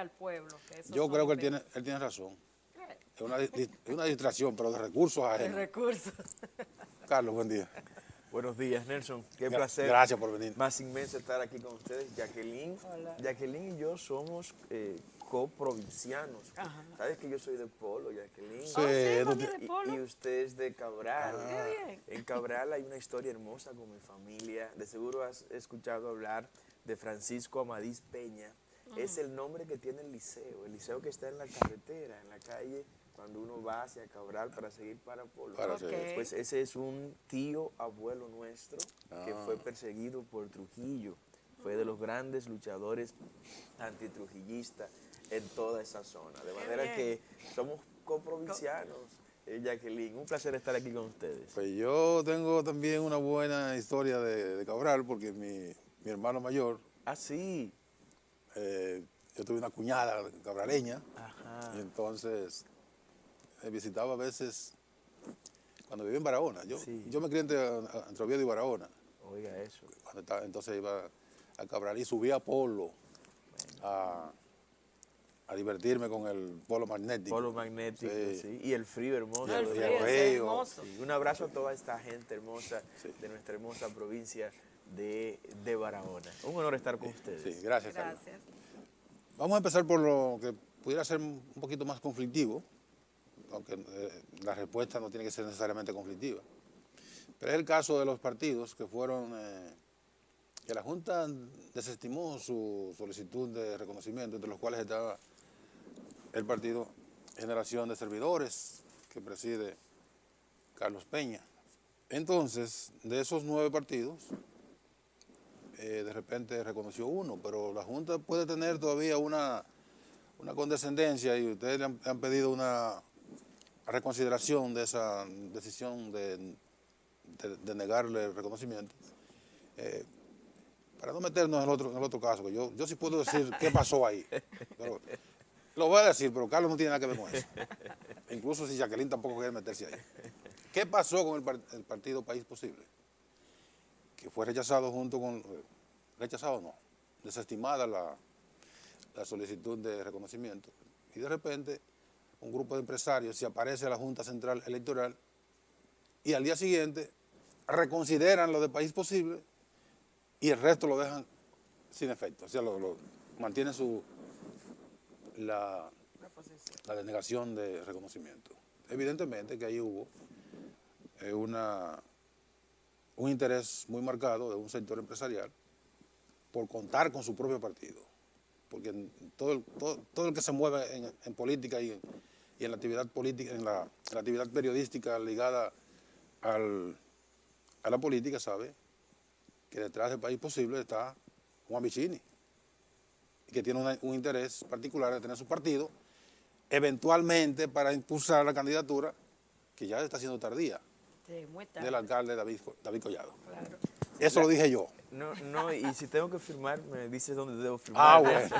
al pueblo. Que eso Yo son creo que ustedes. él tiene razón. Es una distracción, pero de recursos De ajenos. recursos. Carlos, buen día. Buenos días, Nelson. Qué placer. Gracias por venir. Más inmenso estar aquí con ustedes. Jacqueline. Hola. Jacqueline y yo somos coprovincianos. Ajá. ¿Sabes que yo soy de Polo, Jacqueline? Sí, Oh, sí, no mami, te- de Polo. Y usted es de Cabral. Qué bien. En Cabral hay una historia hermosa con mi familia. De seguro has escuchado hablar de Francisco Amadís Peña. Es el nombre que tiene el liceo que está en la carretera, en la calle, cuando uno va hacia Cabral para seguir para Polo. Para Ok. Pues ese es un tío abuelo nuestro que fue perseguido por Trujillo. Fue de los grandes luchadores antitrujillistas en toda esa zona. De manera bien. que somos coprovincianos. Jacqueline, un placer estar aquí con ustedes. Pues yo tengo también una buena historia de Cabral, porque mi hermano mayor, Ah, sí. yo tuve una cuñada cabraleña, Ajá. y entonces me visitaba a veces cuando vivía en Barahona. Sí. Yo me crié entre Oviedo y Barahona. Oiga eso. Entonces iba a Cabral y subía a Polo a divertirme con el polo magnético. Polo magnético, Sí. sí. Y el frío hermoso. Y El el frío río. es hermoso. Sí, un abrazo a toda esta gente hermosa Sí. de nuestra hermosa provincia de Barahona. Un honor estar con ustedes. Sí, gracias, Carlos. Gracias. Vamos a empezar por lo que pudiera ser un poquito más conflictivo, aunque la respuesta no tiene que ser necesariamente conflictiva. Pero es el caso de los partidos que fueron, que la Junta desestimó su solicitud de reconocimiento, entre los cuales estaba el partido Generación de Servidores, que preside Carlos Peña. Entonces, de esos 9 partidos, de repente reconoció uno, pero la Junta puede tener todavía una condescendencia y ustedes le han pedido una reconsideración de esa decisión de negarle el reconocimiento. Para no meternos en el otro caso, que yo sí puedo decir qué pasó ahí. Pero, lo voy a decir, pero Carlos no tiene nada que ver con eso. Incluso si Jacqueline tampoco quiere meterse ahí. ¿Qué pasó con el partido País Posible? Que fue rechazado rechazado no, desestimada la solicitud de reconocimiento. Y de repente un grupo de empresarios se aparece a la Junta Central Electoral y al día siguiente reconsideran lo de País Posible y el resto lo dejan sin efecto. O sea, mantienen la denegación de reconocimiento. Evidentemente que ahí hubo un interés muy marcado de un sector empresarial por contar con su propio partido. Porque todo el que se mueve en política y en la actividad política, en la actividad periodística ligada a la política, sabe que detrás del País Posible está Juan Vicini, y que tiene un interés particular de tener su partido, eventualmente para impulsar la candidatura, que ya está siendo tardía, Sí, muy tarde. del alcalde David Collado. Claro. Eso lo dije yo. No, y si tengo que firmar, me dices dónde debo firmar. Bueno.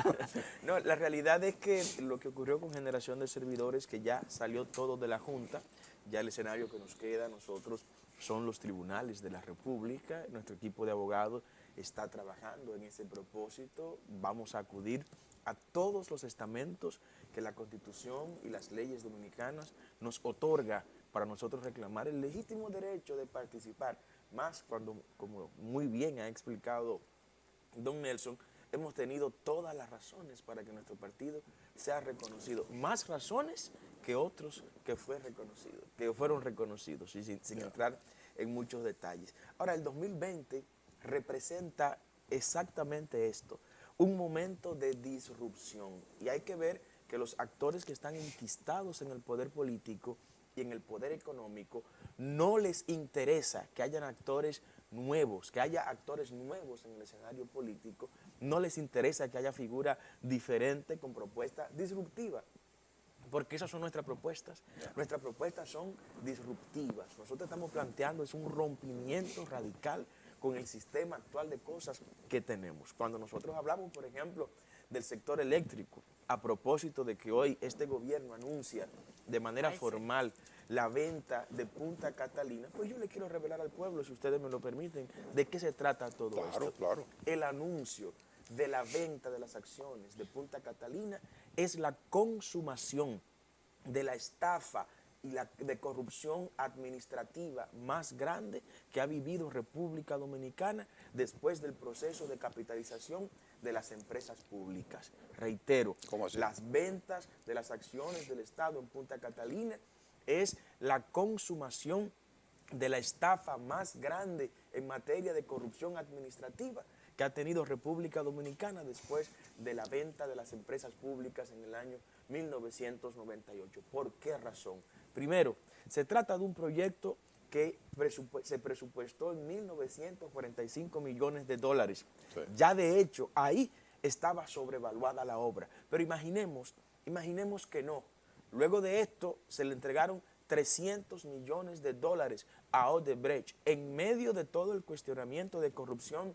No, la realidad es que lo que ocurrió con Generación de Servidores, que ya salió todo de la Junta, ya el escenario que nos queda a nosotros son los tribunales de la República. Nuestro equipo de abogados está trabajando en ese propósito. Vamos a acudir a todos los estamentos que la Constitución y las leyes dominicanas nos otorga para nosotros reclamar el legítimo derecho de participar, más cuando, como muy bien ha explicado don Nelson, hemos tenido todas las razones para que nuestro partido sea reconocido, más razones que otros que fueron reconocidos, y sin entrar en muchos detalles. Ahora, el 2020 representa exactamente esto, un momento de disrupción, y hay que ver que los actores que están enquistados en el poder político y en el poder económico, no les interesa que hayan actores nuevos, que haya actores nuevos en el escenario político, no les interesa que haya figura diferente con propuesta disruptiva, porque esas son nuestras propuestas. Nuestras propuestas son disruptivas. Nosotros estamos planteando es un rompimiento radical con el sistema actual de cosas que tenemos. Cuando nosotros hablamos, por ejemplo, del sector eléctrico, a propósito de que hoy este gobierno anuncia de manera formal la venta de Punta Catalina, pues yo le quiero revelar al pueblo, si ustedes me lo permiten, de qué se trata todo esto. Claro. El anuncio de la venta de las acciones de Punta Catalina es la consumación de la estafa y la de corrupción administrativa más grande que ha vivido República Dominicana después del proceso de capitalización de las empresas públicas. Reitero, ¿Cómo así? las ventas de las acciones del Estado en Punta Catalina es la consumación de la estafa más grande en materia de corrupción administrativa que ha tenido República Dominicana después de la venta de las empresas públicas en el año 1998. ¿Por qué razón? Primero, se trata de un proyecto que se presupuestó en 1.945 millones de dólares. Sí. Ya de hecho, ahí estaba sobrevaluada la obra. Pero imaginemos que no. Luego de esto, se le entregaron 300 millones de dólares a Odebrecht en medio de todo el cuestionamiento de corrupción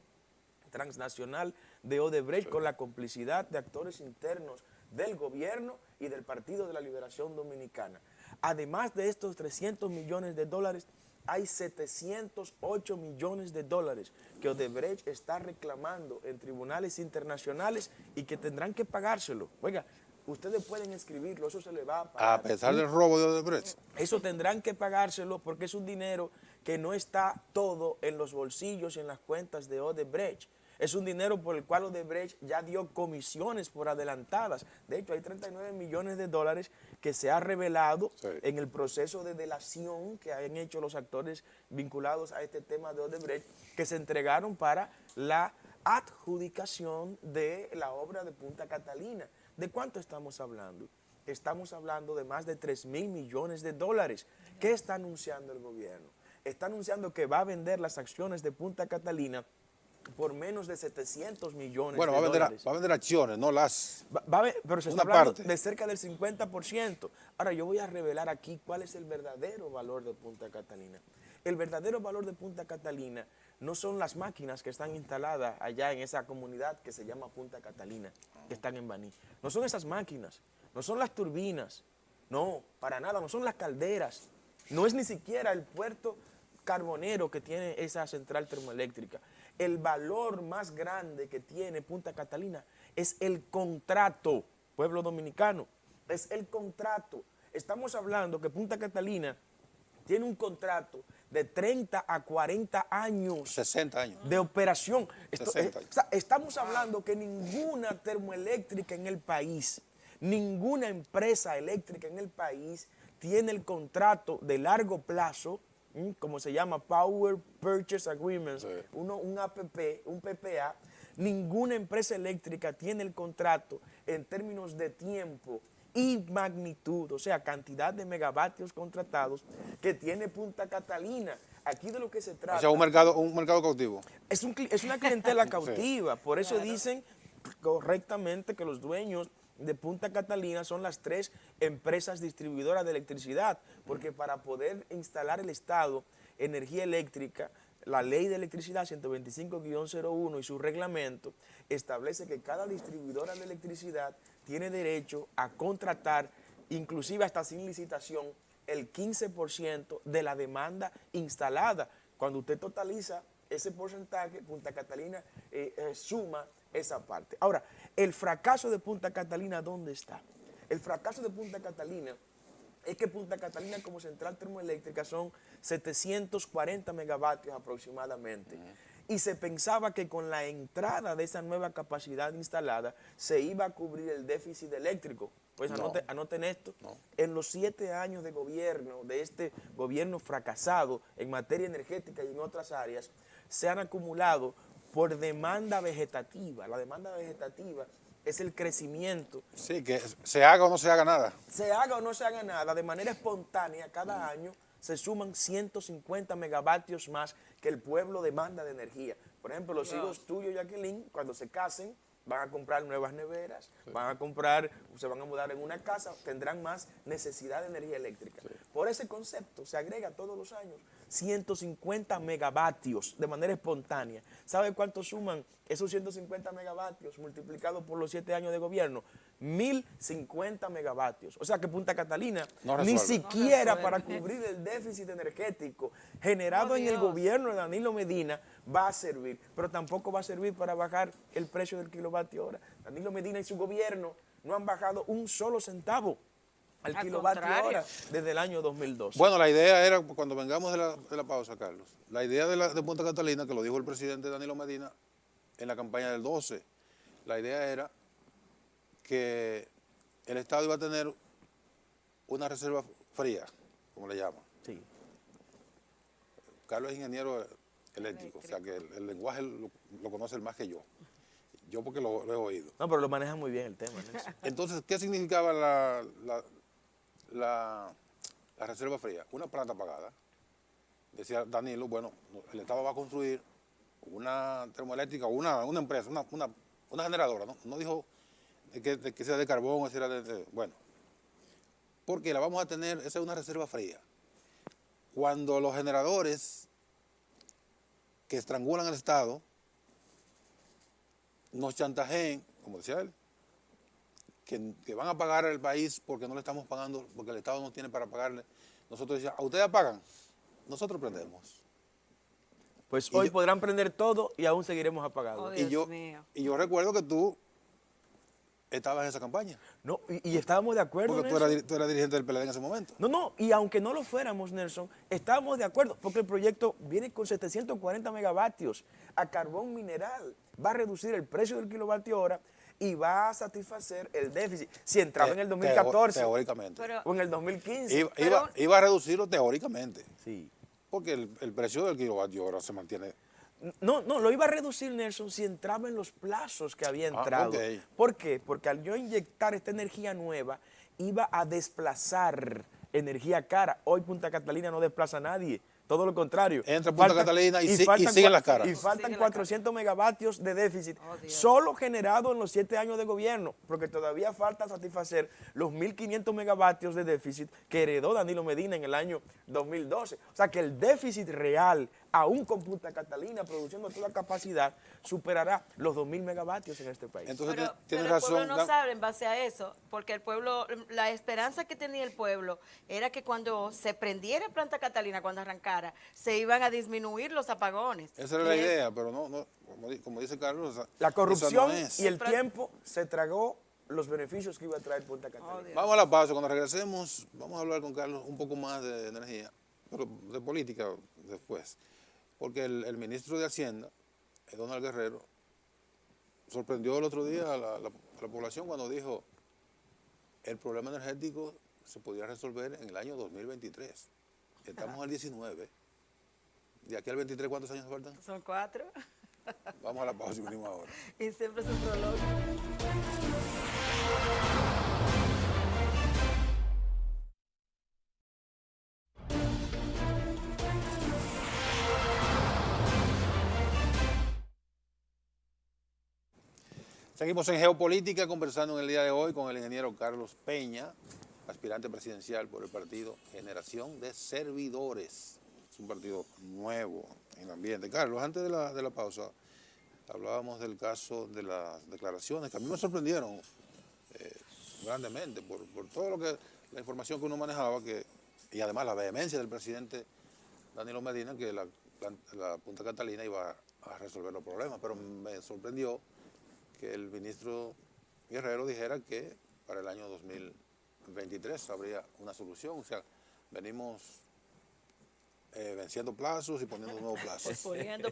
transnacional de Odebrecht, con la complicidad de actores internos del gobierno y del Partido de la Liberación Dominicana. Además de estos 300 millones de dólares, hay 708 millones de dólares que Odebrecht está reclamando en tribunales internacionales y que tendrán que pagárselo. Oiga, ustedes pueden escribirlo, eso se le va a pagar. A pesar del robo de Odebrecht. Eso tendrán que pagárselo porque es un dinero que no está todo en los bolsillos y en las cuentas de Odebrecht. Es un dinero por el cual Odebrecht ya dio comisiones por adelantadas. De hecho, hay 39 millones de dólares que se ha revelado en el proceso de delación que han hecho los actores vinculados a este tema de Odebrecht, que se entregaron para la adjudicación de la obra de Punta Catalina. ¿De cuánto estamos hablando? Estamos hablando de más de 3.000 millones de dólares. ¿Qué está anunciando el gobierno? Está anunciando que va a vender las acciones de Punta Catalina por menos de 700 millones de dólares. Va a vender acciones, no las... Pero se está hablando de cerca del 50%. Ahora, yo voy a revelar aquí cuál es el verdadero valor de Punta Catalina. El verdadero valor de Punta Catalina no son las máquinas que están instaladas allá en esa comunidad que se llama Punta Catalina, que están en Baní. No son esas máquinas, no son las turbinas, no, para nada, no son las calderas, no es ni siquiera el puerto carbonero que tiene esa central termoeléctrica. El valor más grande que tiene Punta Catalina es el contrato, pueblo dominicano, es el contrato. Estamos hablando que Punta Catalina tiene un contrato de 30 a 40 años. 60 años. De operación. 60 años. Estamos hablando que ninguna termoeléctrica en el país, ninguna empresa eléctrica en el país tiene el contrato de largo plazo, como se llama Power Purchase Agreements, un APP, un PPA. Ninguna empresa eléctrica tiene el contrato en términos de tiempo y magnitud, o sea, cantidad de megavatios contratados que tiene Punta Catalina. Aquí de lo que se trata... O sea, un mercado cautivo. Es una clientela cautiva, por eso dicen correctamente que los dueños de Punta Catalina son las 3 empresas distribuidoras de electricidad, porque para poder instalar el Estado energía eléctrica, la ley de electricidad 125-01 y su reglamento establece que cada distribuidora de electricidad tiene derecho a contratar, inclusive hasta sin licitación, el 15% de la demanda instalada. Cuando usted totaliza ese porcentaje, Punta Catalina suma esa parte. Ahora, el fracaso de Punta Catalina, ¿dónde está? El fracaso de Punta Catalina es que Punta Catalina como central termoeléctrica son 740 megavatios aproximadamente. Y se pensaba que con la entrada de esa nueva capacidad instalada se iba a cubrir el déficit eléctrico. Pues anoten esto, en los 7 años de gobierno, de este gobierno fracasado en materia energética y en otras áreas, se han acumulado por demanda vegetativa. La demanda vegetativa es el crecimiento. Sí, que se haga o no se haga nada. Se haga o no se haga nada, de manera espontánea, cada año se suman 150 megavatios más que el pueblo demanda de energía. Por ejemplo, los hijos tuyos, Jacqueline, cuando se casen, van a comprar nuevas neveras, se van a mudar en una casa, tendrán más necesidad de energía eléctrica. Por ese concepto se agrega todos los años 150 megavatios de manera espontánea. ¿Sabe cuánto suman esos 150 megavatios multiplicados por los 7 años de gobierno? 1.050 megavatios. O sea que Punta Catalina No ni resuelve. siquiera No para resuelve. cubrir el déficit energético generado Oh, en el Dios. gobierno de Danilo Medina va a servir, pero tampoco va a servir para bajar el precio del kilovatio hora. Danilo Medina y su gobierno no han bajado un solo centavo al Al kilovatio contrario. hora desde el año 2012. Bueno, la idea era, cuando vengamos de la pausa, Carlos, la idea de Punta Catalina, que lo dijo el presidente Danilo Medina en la campaña del 12, la idea era que el Estado iba a tener una reserva fría, como le llaman. Sí. Carlos es ingeniero eléctrico, o sea que el lenguaje lo conoce más que yo. Yo porque lo he oído. No, pero lo maneja muy bien el tema, Nelson. Entonces, ¿qué significaba la reserva fría? Una planta pagada. Decía Danilo, bueno, el Estado va a construir una termoeléctrica, una empresa, una generadora, ¿no? No dijo de que sea de carbón o sea bueno, porque la vamos a tener, esa es una reserva fría. Cuando los generadores que estrangulan al Estado nos chantajeen, como decía él, que van a pagar al país porque no le estamos pagando, porque el Estado no tiene para pagarle. Nosotros decíamos, ¿a ustedes pagan? Nosotros prendemos. Pues Y hoy yo- podrán prender todo y aún seguiremos apagados. Oh, Y Dios mío. yo recuerdo que tú estabas en esa campaña, No, y estábamos de acuerdo, porque Nelson. tú eras dirigente del PLD en ese momento. No, y aunque no lo fuéramos, Nelson, estábamos de acuerdo, porque el proyecto viene con 740 megavatios a carbón mineral, va a reducir el precio del kilovatio hora y va a satisfacer el déficit. Si entraba en el 2014 Teóricamente. Pero, o en el 2015. Iba a reducirlo teóricamente, Sí. porque el precio del kilovatio hora se mantiene. No, lo iba a reducir, Nelson, si entraba en los plazos que había entrado. ok. ¿Por qué? Porque al yo inyectar esta energía nueva, iba a desplazar energía cara. Hoy Punta Catalina no desplaza a nadie, todo lo contrario. Entra Punta Catalina y siguen las caras. Y faltan Sigue la 400 megavatios de déficit, Oh, Dios. solo generado en los 7 años de gobierno, porque todavía falta satisfacer los 1.500 megavatios de déficit que heredó Danilo Medina en el año 2012. O sea que el déficit real, aún con Punta Catalina produciendo toda capacidad, superará los 2.000 megavatios en este país. Entonces pero tienes el pueblo razón. no sabe en base a eso, porque el pueblo, la esperanza que tenía el pueblo era que cuando se prendiera Planta Catalina, cuando arrancara, se iban a disminuir los apagones. Esa era la Y es- idea, pero no como dice Carlos, La corrupción esa no es. y el tiempo se tragó los beneficios que iba a traer Punta Catalina. Oh, Dios. Vamos a la pausa, cuando regresemos vamos a hablar con Carlos un poco más de energía, pero de política después, porque el ministro de Hacienda, Donald Guerrero, sorprendió el otro día a la población cuando dijo el problema energético se podía resolver en el año 2023. Estamos al 19. De aquí al 23, ¿cuántos años faltan? Son 4 Vamos a la pausa y venimos ahora. y siempre se prolonga. Seguimos en Geopolítica conversando en el día de hoy con el ingeniero Carlos Peña, aspirante presidencial por el partido Generación de Servidores. Es un partido nuevo en el ambiente. Carlos, antes de la pausa, hablábamos del caso de las declaraciones que a mí me sorprendieron grandemente por todo la información que uno manejaba y además la vehemencia del presidente Danilo Medina que la Punta Catalina iba a resolver los problemas, pero me sorprendió que el ministro Guerrero dijera que para el año 2023 habría una solución. O sea, venimos venciendo plazos y poniendo nuevos plazos. Posponiendo.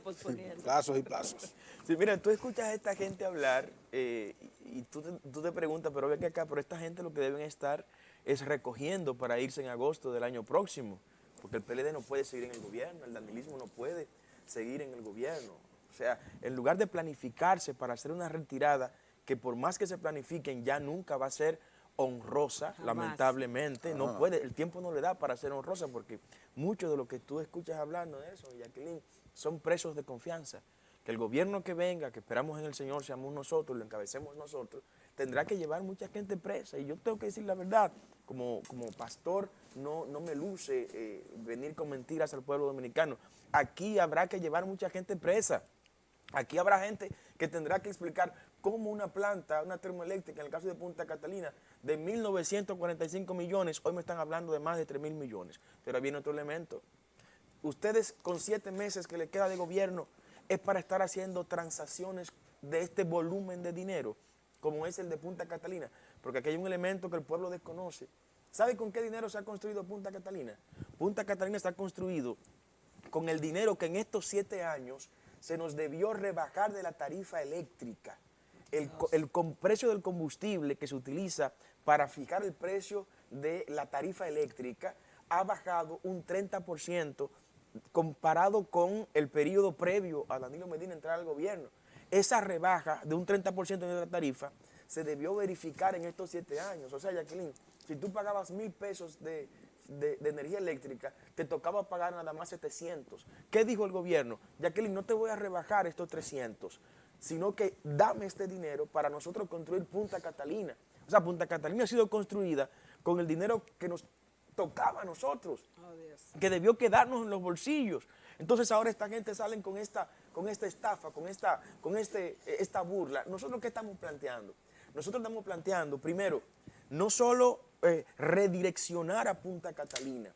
Plazos y plazos. Sí, mira, tú escuchas a esta gente hablar y tú te preguntas, pero ve que acá, pero esta gente lo que deben estar es recogiendo para irse en agosto del año próximo, porque el PLD no puede seguir en el gobierno, el danilismo no puede seguir en el gobierno. O sea, en lugar de planificarse para hacer una retirada, que por más que se planifiquen ya nunca va a ser honrosa, Jamás. lamentablemente, no puede, el tiempo no le da para ser honrosa, porque mucho de lo que tú escuchas hablando de eso, Jacqueline, son presos de confianza. Que el gobierno que venga, que esperamos en el Señor, seamos nosotros, lo encabecemos nosotros, tendrá que llevar mucha gente presa. Y yo tengo que decir la verdad, como pastor, no me luce venir con mentiras al pueblo dominicano. Aquí habrá que llevar mucha gente presa. Aquí habrá gente que tendrá que explicar cómo una planta, una termoeléctrica, en el caso de Punta Catalina, de 1.945 millones, hoy me están hablando de más de 3.000 millones. Pero viene otro elemento. Ustedes con 7 meses que le queda de gobierno es para estar haciendo transacciones de este volumen de dinero, como es el de Punta Catalina, porque aquí hay un elemento que el pueblo desconoce. ¿Sabe con qué dinero se ha construido Punta Catalina? Punta Catalina está construido con el dinero que en estos 7 años se nos debió rebajar de la tarifa eléctrica. El precio del combustible que se utiliza para fijar el precio de la tarifa eléctrica ha bajado un 30% comparado con el periodo previo a Danilo Medina entrar al gobierno. Esa rebaja de un 30% de la tarifa se debió verificar en estos 7 años. O sea, Jacqueline, si tú pagabas 1.000 pesos de energía eléctrica, te tocaba pagar nada más 700. ¿Qué dijo el gobierno? Jacqueline, no te voy a rebajar estos 300, sino que dame este dinero para nosotros construir Punta Catalina. O sea, Punta Catalina ha sido construida con el dinero que nos tocaba a nosotros, que debió quedarnos en los bolsillos. Entonces ahora esta gente salen con esta estafa, con esta burla. ¿Nosotros qué estamos planteando? Nosotros estamos planteando, primero, no solo redireccionar a Punta Catalina,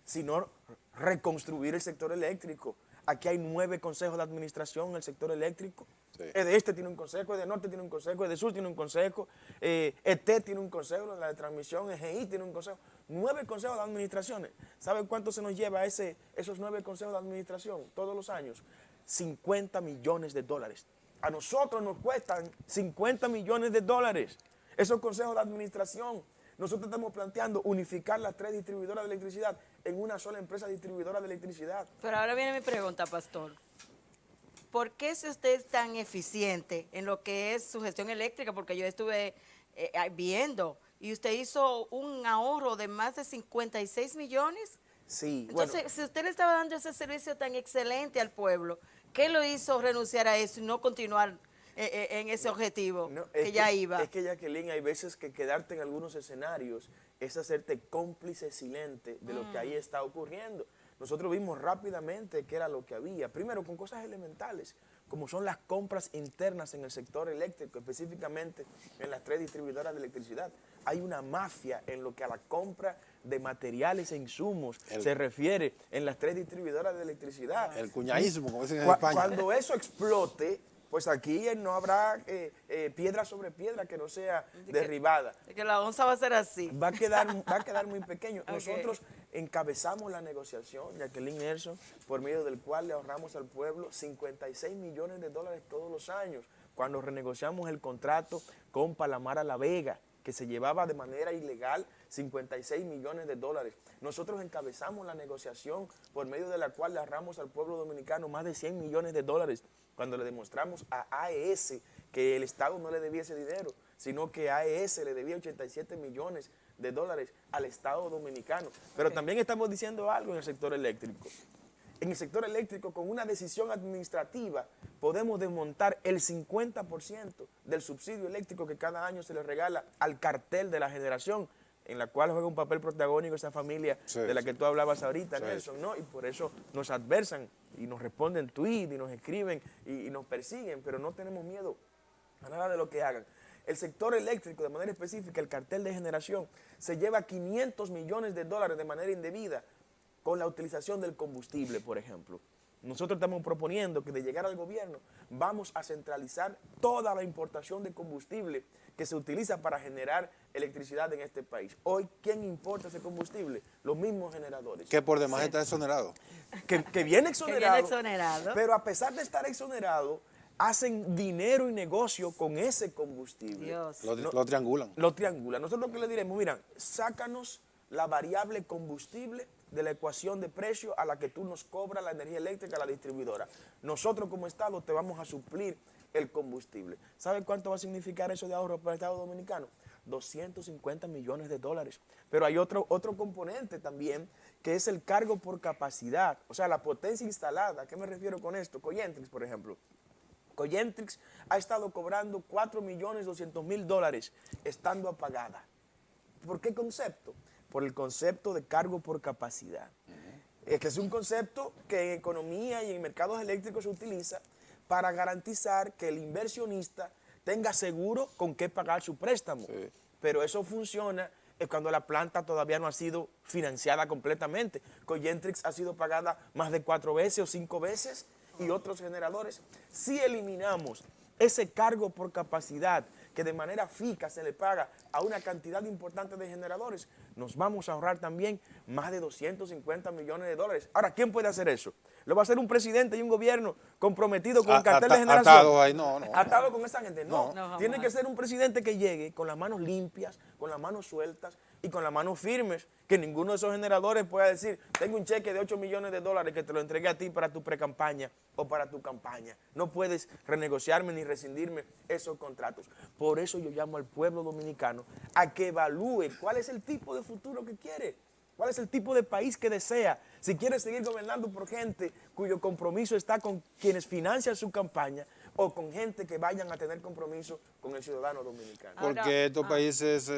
sino reconstruir el sector eléctrico. Aquí hay 9 consejos de administración en el sector eléctrico. Sí. De este tiene un consejo, de norte tiene un consejo, de sur tiene un consejo, ET tiene un consejo, la de transmisión, EGI tiene un consejo. 9 consejos de administraciones. ¿Sabe cuánto se nos lleva esos 9 consejos de administración todos los años? 50 millones de dólares. A nosotros nos cuestan 50 millones de dólares esos consejos de administración. Nosotros estamos planteando unificar las 3 distribuidoras de electricidad en una sola empresa distribuidora de electricidad. Pero ahora viene mi pregunta, pastor. ¿Por qué si usted es tan eficiente en lo que es su gestión eléctrica? Porque yo estuve viendo y usted hizo un ahorro de más de 56 millones. Sí. Entonces, bueno, si usted le estaba dando ese servicio tan excelente al pueblo, ¿qué lo hizo renunciar a eso y no continuar en ese objetivo que ya iba? Es que, Jacqueline, hay veces que quedarte en algunos escenarios es hacerte cómplice silente de lo que ahí está ocurriendo. Nosotros vimos rápidamente qué era lo que había. Primero, con cosas elementales, como son las compras internas en el sector eléctrico, específicamente en las 3 distribuidoras de electricidad. Hay una mafia en lo que a la compra de materiales e insumos se refiere en las 3 distribuidoras de electricidad. El cuñadismo, como dicen en España. Cuando eso explote, pues aquí no habrá piedra sobre piedra que no sea derribada. Que la onza va a ser así. Va a quedar muy pequeño. Okay. Nosotros encabezamos la negociación, Jacqueline Nelson, por medio del cual le ahorramos al pueblo 56 millones de dólares todos los años, cuando renegociamos el contrato con Palamara La Vega, que se llevaba de manera ilegal 56 millones de dólares. Nosotros encabezamos la negociación por medio de la cual le ahorramos al pueblo dominicano más de 100 millones de dólares, cuando le demostramos a AES que el Estado no le debía ese dinero, sino que AES le debía 87 millones de dólares al Estado dominicano. Pero también estamos diciendo algo en el sector eléctrico. En el sector eléctrico, con una decisión administrativa, podemos desmontar el 50% del subsidio eléctrico que cada año se le regala al cartel de la generación, en la cual juega un papel protagónico esa familia de la que tú hablabas ahorita, Nelson, ¿no? Y por eso nos adversan y nos responden tweets y nos escriben y nos persiguen, pero no tenemos miedo a nada de lo que hagan. El sector eléctrico, de manera específica, el cartel de generación, se lleva 500 millones de dólares de manera indebida con la utilización del combustible, por ejemplo. Nosotros estamos proponiendo que de llegar al gobierno vamos a centralizar toda la importación de combustible que se utiliza para generar electricidad en este país. Hoy, ¿quién importa ese combustible? Los mismos generadores. Que por demás está exonerado. Que viene exonerado. Que viene exonerado. Pero a pesar de estar exonerado, hacen dinero y negocio con ese combustible. Dios. Lo triangulan. Lo triangulan. Nosotros lo que le diremos, mira, sácanos la variable combustible de la ecuación de precio a la que tú nos cobras la energía eléctrica a la distribuidora. Nosotros como Estado te vamos a suplir el combustible. ¿Sabe cuánto va a significar eso de ahorro para el Estado Dominicano? 250 millones de dólares. Pero hay otro componente también, que es el cargo por capacidad, o sea, la potencia instalada. ¿A qué me refiero con esto? Coyentrix, por ejemplo. Coyentrix ha estado cobrando 4.200.000 dólares estando apagada. ¿Por qué concepto? Por el concepto de cargo por capacidad. Que es un concepto que en economía y en mercados eléctricos se utiliza para garantizar que el inversionista tenga seguro con qué pagar su préstamo. Sí. Pero eso funciona cuando la planta todavía no ha sido financiada completamente. Cogentrix ha sido pagada más de 4 veces o 5 veces y otros generadores. Si eliminamos ese cargo por capacidad que de manera fija se le paga a una cantidad importante de generadores, nos vamos a ahorrar también más de 250 millones de dólares. Ahora, ¿quién puede hacer eso? Lo va a hacer un presidente y un gobierno comprometido con el cartel de generación. Atado ahí, no. Atado con esa gente, no. No, Tiene jamás. que ser un presidente que llegue con las manos limpias, con las manos sueltas y con las manos firmes, que ninguno de esos generadores pueda decir, tengo un cheque de 8 millones de dólares que te lo entregué a ti para tu precampaña o para tu campaña. No puedes renegociarme ni rescindirme esos contratos. Por eso yo llamo al pueblo dominicano a que evalúe cuál es el tipo de futuro que quiere. ¿Cuál es el tipo de país que desea? Si quiere seguir gobernando por gente cuyo compromiso está con quienes financian su campaña o con gente que vayan a tener compromiso con el ciudadano dominicano. Ahora, Porque estos países,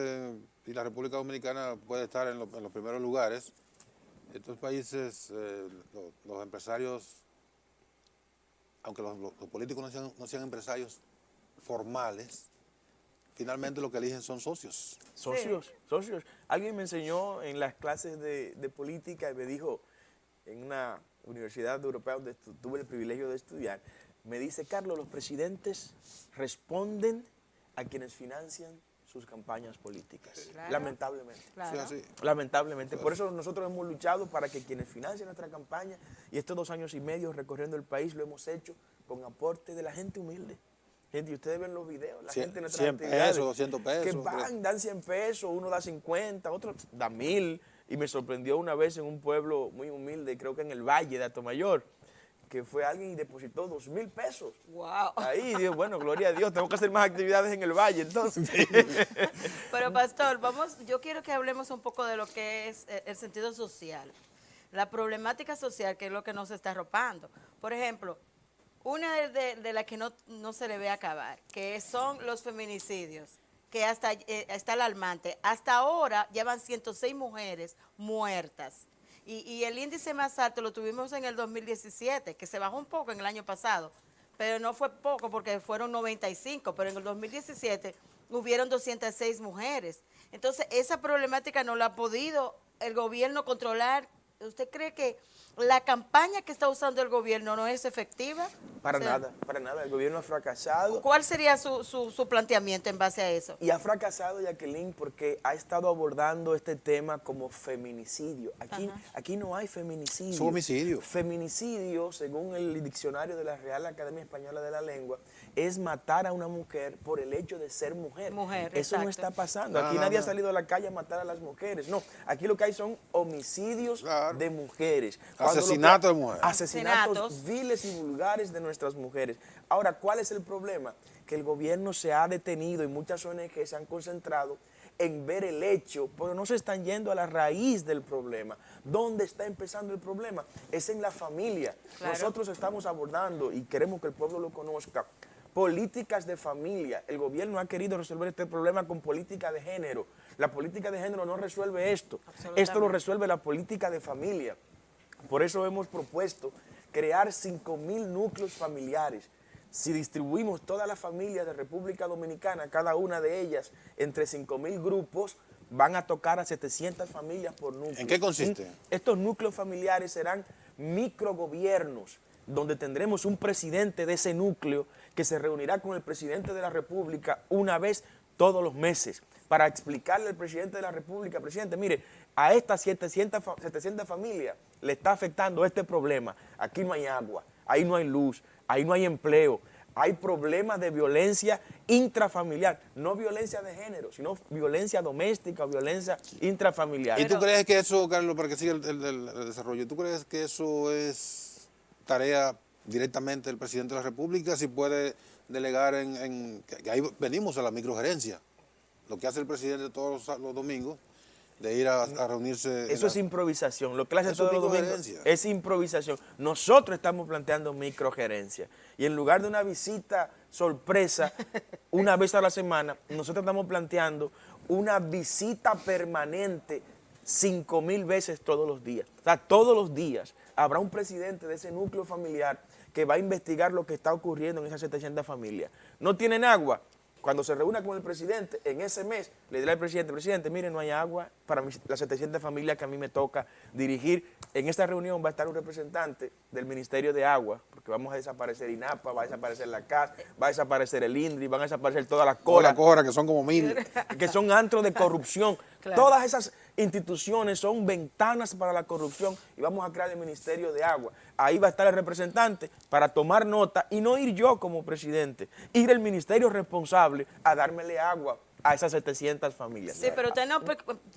y la República Dominicana puede estar en los primeros lugares, estos países, los empresarios, aunque los políticos no sean empresarios formales, finalmente lo que eligen son socios. Socios. Alguien me enseñó en las clases de política y me dijo, en una universidad europea donde tuve el privilegio de estudiar, me dice, Carlos, los presidentes responden a quienes financian sus campañas políticas. Claro. Lamentablemente. Claro. Sí, así. Lamentablemente. Por eso nosotros hemos luchado para que quienes financian nuestra campaña, y estos 2 años y medio recorriendo el país lo hemos hecho con aporte de la gente humilde. Gente, y ustedes ven los videos, la gente en nuestras 100 actividades, pesos, 200 pesos. que van, dan 100 pesos, uno da 50, otro da 1000. Y me sorprendió una vez en un pueblo muy humilde, creo que en el Valle de Atomayor, que fue alguien y depositó 2,000 pesos. Wow. Ahí, Dios, bueno, gloria a Dios, tengo que hacer más actividades en el Valle, entonces. Pero pastor, yo quiero que hablemos un poco de lo que es el sentido social, la problemática social, que es lo que nos está arropando. Por ejemplo, una de las que no se le ve acabar, que son los feminicidios, que hasta está alarmante. Hasta ahora llevan 106 mujeres muertas. Y el índice más alto lo tuvimos en el 2017, que se bajó un poco en el año pasado, pero no fue poco porque fueron 95, pero en el 2017 hubieron 206 mujeres. Entonces, esa problemática no la ha podido el gobierno controlar. ¿Usted cree que la campaña que está usando el gobierno no es efectiva? Para nada. El gobierno ha fracasado. ¿Cuál sería su planteamiento en base a eso? Y ha fracasado, Jacqueline, porque ha estado abordando este tema como feminicidio. Aquí no hay feminicidio. Es homicidio. Feminicidio, según el diccionario de la Real Academia Española de la Lengua, es matar a una mujer por el hecho de ser mujer. Eso no está pasando. Aquí nadie ha salido a la calle a matar a las mujeres. No, aquí lo que hay son homicidios de mujeres. Asesinatos de mujeres. Asesinatos viles y vulgares de nuestras mujeres. Ahora, ¿cuál es el problema? Que el gobierno se ha detenido y muchas ONG se han concentrado en ver el hecho, pero no se están yendo a la raíz del problema. ¿Dónde está empezando el problema? Es en la familia. Claro. Nosotros estamos abordando, y queremos que el pueblo lo conozca, políticas de familia. El gobierno ha querido resolver este problema con política de género. La política de género no resuelve esto. Esto lo resuelve la política de familia. Por eso hemos propuesto crear 5,000 núcleos familiares. Si distribuimos todas las familias de República Dominicana, cada una de ellas, entre 5,000 grupos, van a tocar a 700 familias por núcleo. ¿En qué consiste? Estos núcleos familiares serán microgobiernos, donde tendremos un presidente de ese núcleo que se reunirá con el presidente de la República una vez todos los meses para explicarle al presidente de la República, presidente, mire, a estas 700 familias le está afectando este problema. Aquí no hay agua, ahí no hay luz, ahí no hay empleo, hay problemas de violencia intrafamiliar, no violencia de género, sino violencia doméstica, violencia intrafamiliar. ¿Y tú crees que eso, Carlos, para que siga el desarrollo, tú crees que eso es tarea directamente del presidente de la República, si puede delegar que ahí venimos a la microgerencia, lo que hace el presidente todos los domingos, de ir a reunirse? Eso es improvisación. Lo que hace Eso es todos los domingos microgerencia. es improvisación. Nosotros estamos planteando microgerencia. Y en lugar de una visita sorpresa, una vez a la semana, nosotros estamos planteando una visita permanente 5,000 veces todos los días. O sea, todos los días habrá un presidente de ese núcleo familiar que va a investigar lo que está ocurriendo en esas 700 familias. ¿No tienen agua? Cuando se reúna con el presidente, en ese mes, le dirá al presidente, presidente, mire, no hay agua para las 700 familias que a mí me toca dirigir. En esta reunión va a estar un representante del Ministerio de Agua, porque vamos a desaparecer INAPA, va a desaparecer la CAS, va a desaparecer el INDRI, van a desaparecer todas las Toda la colas, cora, que son como 1000. que son antros de corrupción. Claro. Todas esas instituciones son ventanas para la corrupción y vamos a crear el Ministerio de Agua. Ahí va a estar el representante para tomar nota y no ir yo como presidente, ir el ministerio responsable a dármele agua a esas 700 familias. Sí, pero usted no,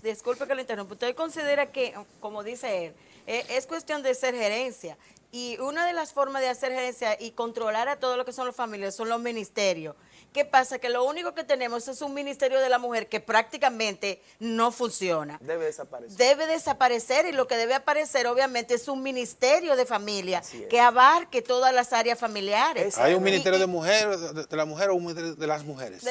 disculpe que lo interrumpa, usted considera que, como dice él, es cuestión de ser gerencia. Y una de las formas de hacer gerencia y controlar a todo lo que son los familiares son los ministerios. ¿Qué pasa? Que lo único que tenemos es un ministerio de la mujer que prácticamente no funciona. Debe desaparecer. Debe desaparecer y lo que debe aparecer obviamente es un ministerio de familia Así es. que abarque todas las áreas familiares. ¿Hay un ministerio Y- de mujer, de la mujer o un ministerio de las mujeres?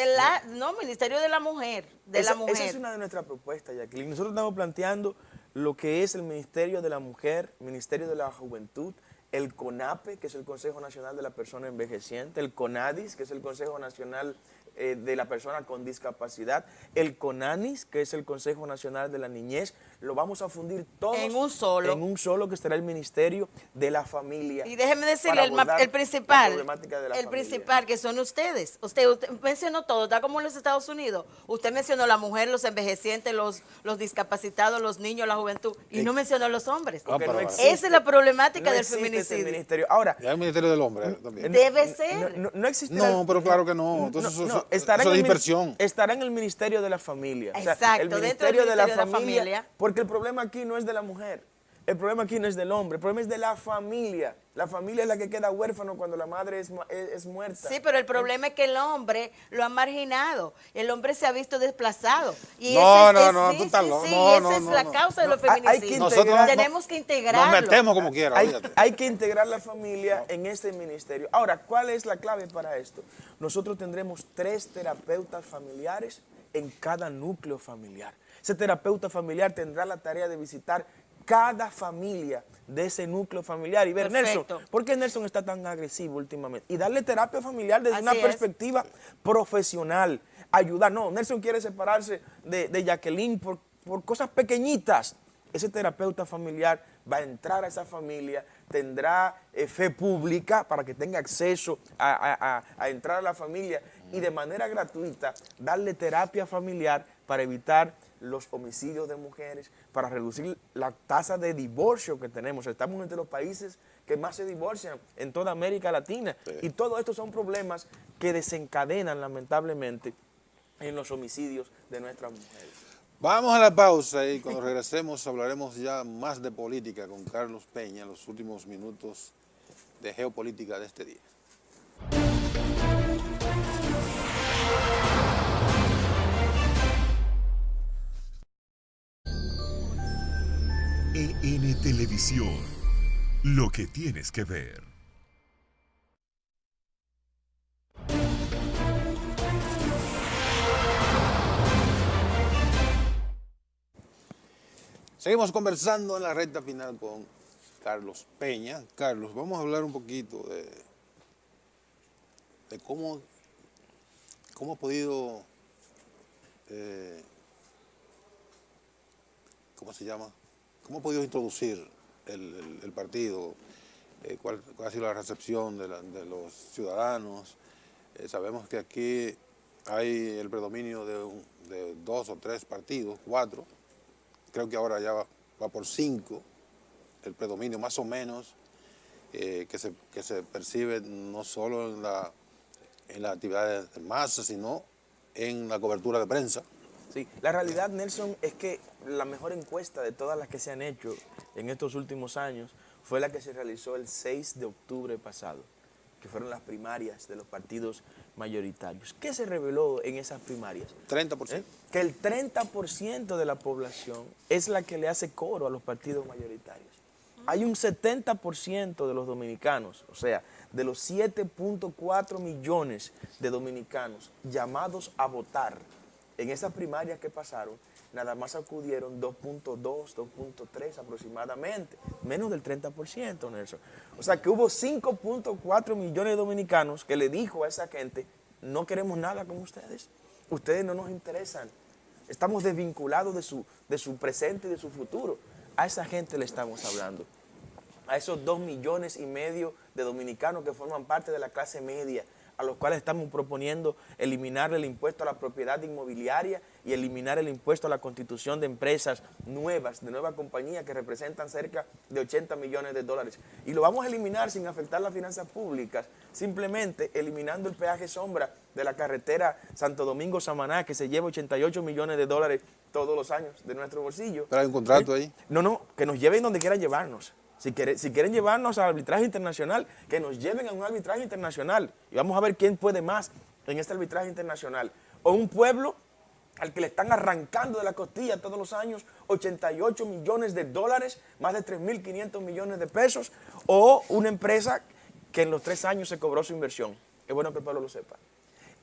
no, ministerio de la mujer, Esa es una de nuestras propuestas, Jacqueline. Nosotros estamos planteando lo que es el Ministerio de la Mujer, Ministerio de la Juventud, el CONAPE, que es el Consejo Nacional de la Persona Envejeciente, el CONADIS, que es el Consejo Nacional de la Persona con Discapacidad, el CONANIS, que es el Consejo Nacional de la Niñez. Lo vamos a fundir todos En un solo. en un solo, que estará el Ministerio de la Familia. Y déjeme decirle, para el abordar principal, la problemática de la el familia. principal que son ustedes. Usted mencionó todo, está como en los Estados Unidos. Usted mencionó la mujer, los envejecientes, los discapacitados, los niños, la juventud, y no mencionó a los hombres. Ah, pero no existe- Esa es la problemática no del existe ese feminicidio. ministerio. Ahora, Y hay un ministerio del hombre también. Debe ser. No existirá. No, pero claro que no. Entonces estará eso en es el dispersión. Estará en el Ministerio de la Familia. O sea, Exacto, el dentro del Ministerio de la Ministerio de la Familia. Familia. Porque el problema aquí no es de la mujer. El problema aquí no es del hombre. El problema es de la familia. La familia es la que queda huérfano cuando la madre es muerta. Sí, pero el problema es que el hombre lo ha marginado. El hombre se ha visto desplazado. Y No, ese es- no, sí, tú estás sí, loco. sí, No, esa no, es no, la no. causa de los No, hay que feminicidios. Nosotros Tenemos que integrarlo. Nos metemos como quiera, olvídate. Hay que integrar la familia en este ministerio. Ahora, ¿cuál es la clave para esto? Nosotros tendremos 3 terapeutas familiares en cada núcleo familiar. Ese terapeuta familiar tendrá la tarea de visitar cada familia de ese núcleo familiar y ver, Perfecto. Nelson, ¿por qué Nelson está tan agresivo últimamente? Y darle terapia familiar desde Así una es. perspectiva profesional, ayudar. No, Nelson quiere separarse de Jacqueline por cosas pequeñitas. Ese terapeuta familiar va a entrar a esa familia, tendrá fe pública para que tenga acceso a entrar a la familia y de manera gratuita darle terapia familiar para evitar los homicidios de mujeres, para reducir la tasa de divorcio que tenemos. Estamos entre los países que más se divorcian en toda América Latina. Y todo esto son problemas que desencadenan lamentablemente en los homicidios de nuestras mujeres. Vamos a la pausa y cuando regresemos hablaremos ya más de política con Carlos Peña, los últimos minutos de geopolítica de este día. EN Televisión, lo que tienes que ver. Seguimos conversando en la recta final con Carlos Peña. Carlos, vamos a hablar un poquito de cómo ha podido, ¿cómo se llama? ¿Cómo ha podido introducir el partido? ¿Cuál ha sido la recepción de los ciudadanos? Sabemos que aquí hay el predominio de 2 o 3 partidos, 4. Creo que ahora ya va por 5, el predominio más o menos que se percibe no solo en la actividad de masa, sino en la cobertura de prensa. Sí, la realidad, Nelson, es que la mejor encuesta de todas las que se han hecho en estos últimos años fue la que se realizó el 6 de octubre pasado, que fueron las primarias de los partidos mayoritarios. ¿Qué se reveló en esas primarias? 30%. Que el 30% de la población es la que le hace coro a los partidos mayoritarios. Hay un 70% de los dominicanos, o sea, de los 7.4 millones de dominicanos llamados a votar en esas primarias que pasaron, nada más acudieron 2.2, 2.3 aproximadamente, menos del 30%, Nelson. O sea que hubo 5.4 millones de dominicanos que le dijo a esa gente, no queremos nada con ustedes. Ustedes no nos interesan. Estamos desvinculados de su presente y de su futuro. A esa gente le estamos hablando. A esos 2,5 millones de dominicanos que forman parte de la clase media, a los cuales estamos proponiendo eliminar el impuesto a la propiedad inmobiliaria y eliminar el impuesto a la constitución de empresas nuevas, de nuevas compañías que representan cerca de 80 millones de dólares. Y lo vamos a eliminar sin afectar las finanzas públicas, simplemente eliminando el peaje sombra de la carretera Santo Domingo-Samaná, que se lleva 88 millones de dólares todos los años de nuestro bolsillo. Pero hay un contrato ahí. No, que nos lleven donde quieran llevarnos. Si quieren llevarnos al arbitraje internacional, que nos lleven a un arbitraje internacional. Y vamos a ver quién puede más en este arbitraje internacional. O un pueblo al que le están arrancando de la costilla todos los años 88 millones de dólares, más de 3.500 millones de pesos. O una empresa que en los 3 años se cobró su inversión. Es bueno que el pueblo lo sepa.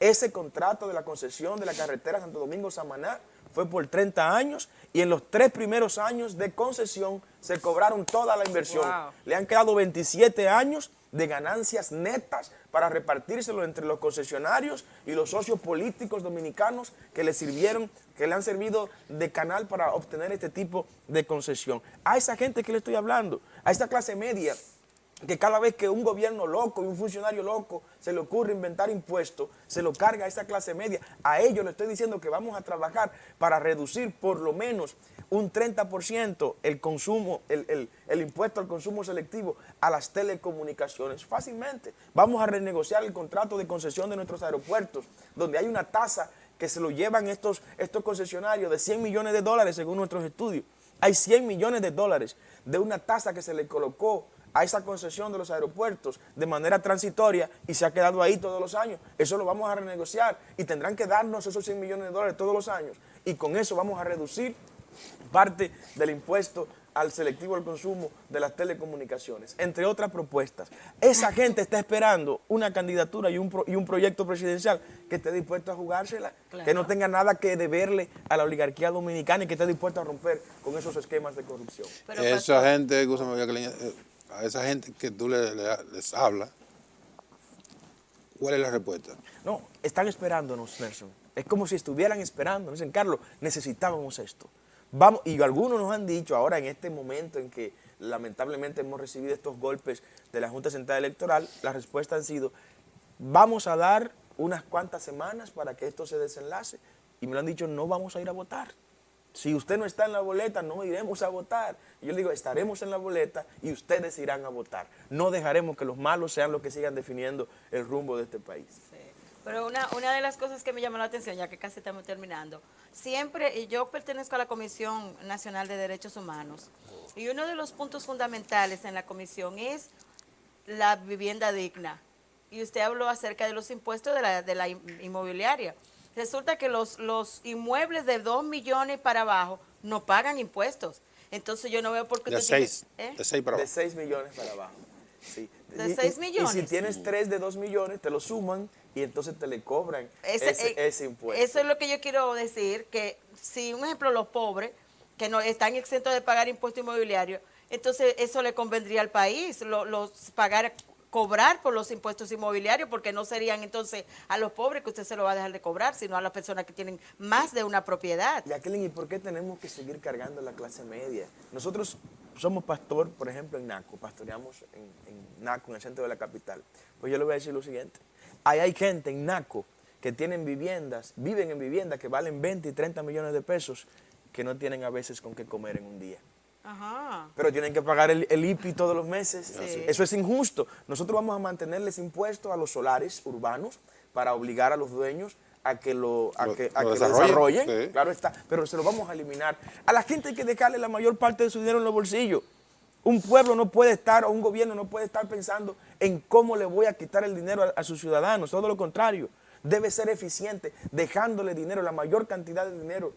Ese contrato de la concesión de la carretera Santo Domingo-Samaná fue por 30 años y en los 3 primeros años de concesión se cobraron toda la inversión. Wow. Le han quedado 27 años de ganancias netas para repartírselo entre los concesionarios y los socios políticos dominicanos que le han servido de canal para obtener este tipo de concesión. A esa gente que le estoy hablando, a esa clase media, que cada vez que un gobierno loco y un funcionario loco se le ocurre inventar impuestos, se lo carga a esa clase media. A ellos le estoy diciendo que vamos a trabajar para reducir por lo menos un 30% el consumo, el impuesto al consumo selectivo a las telecomunicaciones. Fácilmente. Vamos a renegociar el contrato de concesión de nuestros aeropuertos, donde hay una tasa que se lo llevan estos concesionarios de 100 millones de dólares según nuestros estudios. Hay 100 millones de dólares de una tasa que se le colocó a esa concesión de los aeropuertos de manera transitoria y se ha quedado ahí todos los años. Eso lo vamos a renegociar y tendrán que darnos esos 100 millones de dólares todos los años. Y con eso vamos a reducir parte del impuesto al selectivo al consumo de las telecomunicaciones, entre otras propuestas. Esa gente está esperando una candidatura y un proyecto presidencial que esté dispuesto a jugársela, Claro. que no tenga nada que deberle a la oligarquía dominicana y que esté dispuesto a romper con esos esquemas de corrupción. Pero, Esa pastor, gente, escúchame, Jacqueline, a esa gente que tú les hablas, ¿cuál es la respuesta? No, están esperándonos, Nelson. Es como si estuvieran esperando. Dicen, Carlos, necesitábamos esto. Vamos, y algunos nos han dicho ahora en este momento en que lamentablemente hemos recibido estos golpes de la Junta Central Electoral, la respuesta ha sido, vamos a dar unas cuantas semanas para que esto se desenlace. Y me lo han dicho, no vamos a ir a votar. Si usted no está en la boleta, no iremos a votar. Y yo le digo, estaremos en la boleta y ustedes irán a votar. No dejaremos que los malos sean los que sigan definiendo el rumbo de este país. sí. Pero una de las cosas que me llamó la atención, ya que casi estamos terminando, siempre, y yo pertenezco a la Comisión Nacional de Derechos Humanos, y uno de los puntos fundamentales en la comisión es la vivienda digna. Y usted habló acerca de los impuestos de la inmobiliaria. Resulta que los inmuebles de 2 millones para abajo no pagan impuestos. Entonces yo no veo por qué... De usted tiene- 6, ¿eh? de 6 para De abajo. 6 millones para abajo. Sí. ¿De 6 millones? Y si tienes 3 de 2 millones, te lo suman y entonces te le cobran ese impuesto. Eso es lo que yo quiero decir, que si, un ejemplo, los pobres, que no están exentos de pagar impuesto inmobiliario, entonces eso le convendría al país, cobrar por los impuestos inmobiliarios, porque no serían entonces a los pobres que usted se lo va a dejar de cobrar, sino a las personas que tienen más de una propiedad. Jacqueline, ¿y por qué tenemos que seguir cargando la clase media? Nosotros somos pastor, por ejemplo, en Naco, pastoreamos en Naco, en el centro de la capital. Pues yo le voy a decir lo siguiente, ahí hay gente en Naco que tienen viviendas, viven en viviendas que valen 20 y 30 millones de pesos, que no tienen a veces con qué comer en un día. Ajá. Pero tienen que pagar el IPI todos los meses. Sí. Eso es injusto. Nosotros vamos a mantenerles impuestos a los solares urbanos para obligar a los dueños a que lo desarrollen. Sí. Claro está, pero se lo vamos a eliminar. A la gente hay que dejarle la mayor parte de su dinero en los bolsillos. Un pueblo no puede estar, o un gobierno no puede estar pensando en cómo le voy a quitar el dinero a sus ciudadanos. Todo lo contrario. Debe ser eficiente, dejándole dinero, la mayor cantidad de dinero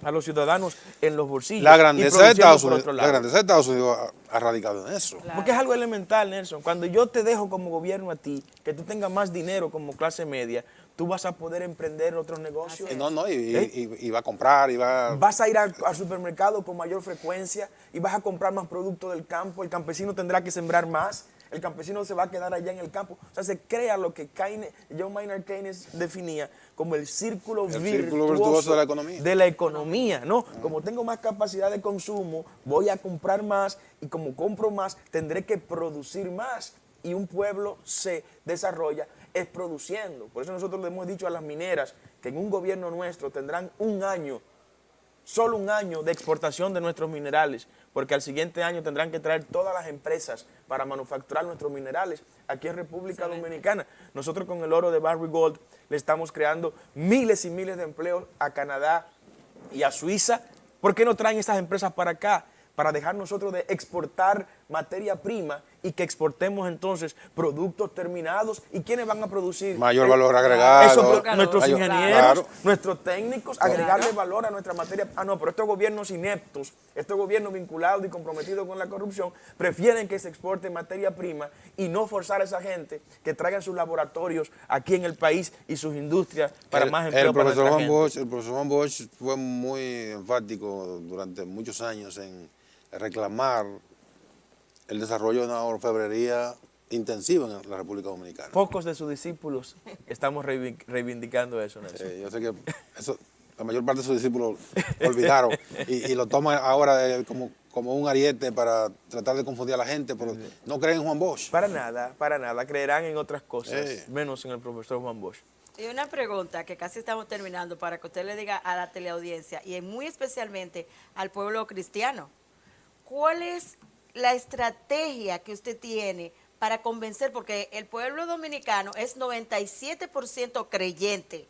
a los ciudadanos en los bolsillos. La y grandeza de produciendo Estados por Unidos, otro la lado. grandeza de Estados Unidos ha radicado en eso. Claro. Porque es algo elemental, Nelson. Cuando yo te dejo como gobierno a ti, que tú tengas más dinero como clase media, tú vas a poder emprender otros negocios. Y va a comprar, y va... Vas a ir al supermercado con mayor frecuencia y vas a comprar más productos del campo. El campesino tendrá que sembrar más. el campesino se va a quedar allá en el campo. O sea, se crea lo que John Maynard Keynes definía como el círculo virtuoso de la economía. ¿No? Como tengo más capacidad de consumo, voy a comprar más y como compro más, tendré que producir más. Y un pueblo se desarrolla es produciendo. Por eso nosotros le hemos dicho a las mineras que en un gobierno nuestro tendrán solo un año de exportación de nuestros minerales, porque al siguiente año tendrán que traer todas las empresas para manufacturar nuestros minerales aquí en República Dominicana. Nosotros con el oro de Barrick Gold le estamos creando miles y miles de empleos a Canadá y a Suiza. ¿Por qué no traen esas empresas para acá? Para dejar nosotros de exportar materia prima y que exportemos entonces productos terminados. ¿Y quiénes van a producir? Mayor valor agregado. Eso, nuestros ingenieros, claro, nuestros técnicos, agregarle valor a nuestra materia. Ah, no, pero estos gobiernos ineptos, estos gobiernos vinculados y comprometidos con la corrupción, prefieren que se exporte materia prima y no forzar a esa gente que traigan sus laboratorios aquí en el país y sus industrias para más empleo para nuestra gente. El profesor Juan Bosch fue muy enfático durante muchos años en reclamar el desarrollo de una orfebrería intensiva en la República Dominicana. Pocos de sus discípulos estamos reivindicando eso, Nelson. Yo sé que eso, la mayor parte de sus discípulos olvidaron y lo toman ahora como un ariete para tratar de confundir a la gente, pero no creen en Juan Bosch. Para nada, creerán en otras cosas, menos en el profesor Juan Bosch. Y una pregunta que casi estamos terminando para que usted le diga a la teleaudiencia y muy especialmente al pueblo cristiano. ¿Cuál es la estrategia que usted tiene para convencer? Porque el pueblo dominicano es 97% creyente,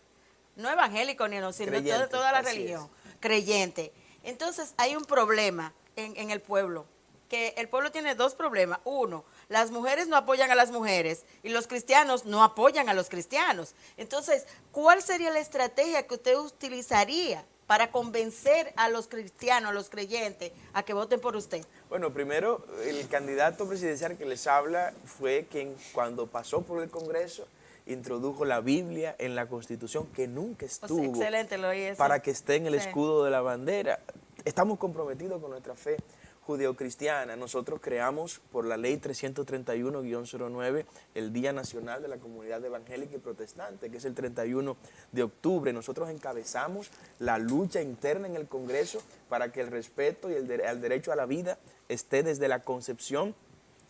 no evangélico ni no, sino de toda la religión, creyente. Entonces hay un problema en el pueblo, que el pueblo tiene dos problemas. Uno, las mujeres no apoyan a las mujeres y los cristianos no apoyan a los cristianos. Entonces, ¿cuál sería la estrategia que usted utilizaría para convencer a los cristianos, a los creyentes, a que voten por usted? Bueno, primero, el candidato presidencial que les habla fue quien, cuando pasó por el Congreso, introdujo la Biblia en la Constitución, que nunca estuvo, excelente, lo hizo, para que esté en el escudo de la bandera. Estamos comprometidos con nuestra fe judeocristiana. Nosotros creamos por la ley 331-09 el Día Nacional de la Comunidad Evangélica y Protestante, que es el 31 de octubre. Nosotros encabezamos la lucha interna en el Congreso para que el respeto y el derecho a la vida esté desde la concepción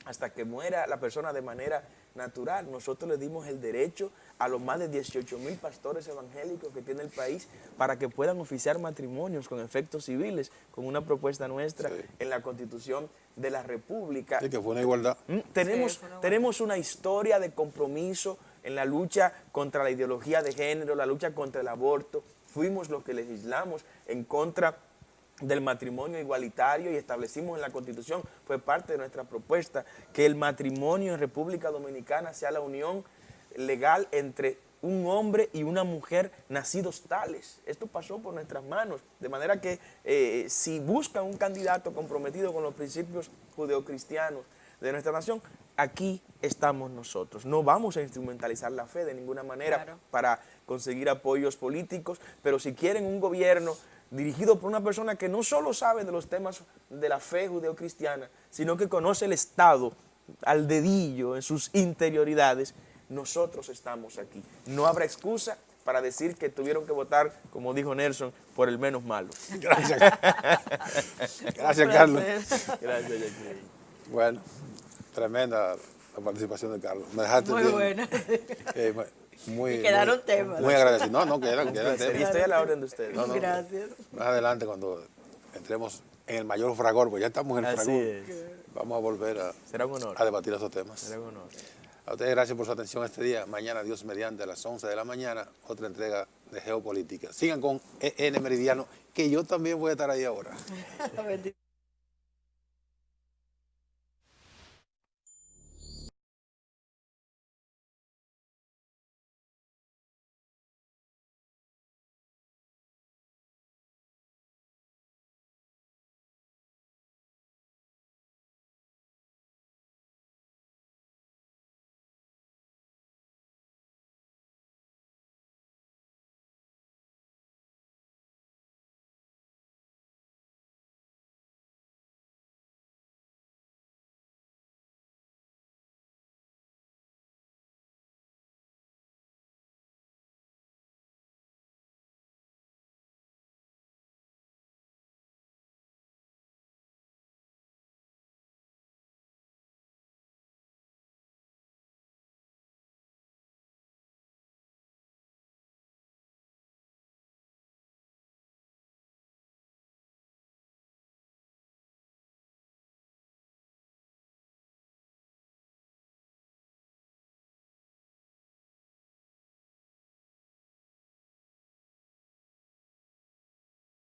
hasta que muera la persona de manera natural. Nosotros le dimos el derecho a los más de 18,000 pastores evangélicos que tiene el país para que puedan oficiar matrimonios con efectos civiles, con una propuesta nuestra en la Constitución de la República. Sí, que fue una igualdad. Tenemos una historia de compromiso en la lucha contra la ideología de género, la lucha contra el aborto. Fuimos los que legislamos en contra del matrimonio igualitario y establecimos en la Constitución, fue parte de nuestra propuesta, que el matrimonio en República Dominicana sea la unión legal entre un hombre y una mujer nacidos tales. Esto pasó por nuestras manos, de manera que si buscan un candidato comprometido con los principios judeocristianos de nuestra nación, aquí estamos nosotros. No vamos a instrumentalizar la fe de ninguna manera para conseguir apoyos políticos, pero si quieren un gobierno dirigido por una persona que no solo sabe de los temas de la fe judeocristiana, sino que conoce el Estado al dedillo en sus interioridades, nosotros estamos aquí. No habrá excusa para decir que tuvieron que votar, como dijo Nelson, por el menos malo. Gracias. Gracias, Carlos. Gracias, Jacqueline. Bueno, tremenda la participación de Carlos. Me dejaste muy buena. Y quedaron temas. Muy agradecido. No, quedan temas. Y estoy a la orden de ustedes. Gracias. Más adelante, cuando entremos en el mayor fragor, pues ya estamos en el fragor, vamos a volver a debatir esos temas. Será un honor. A ustedes gracias por su atención este día. Mañana, Dios mediante, a las 11 de la mañana, otra entrega de Geopolítica. Sigan con EN Meridiano, que yo también voy a estar ahí ahora.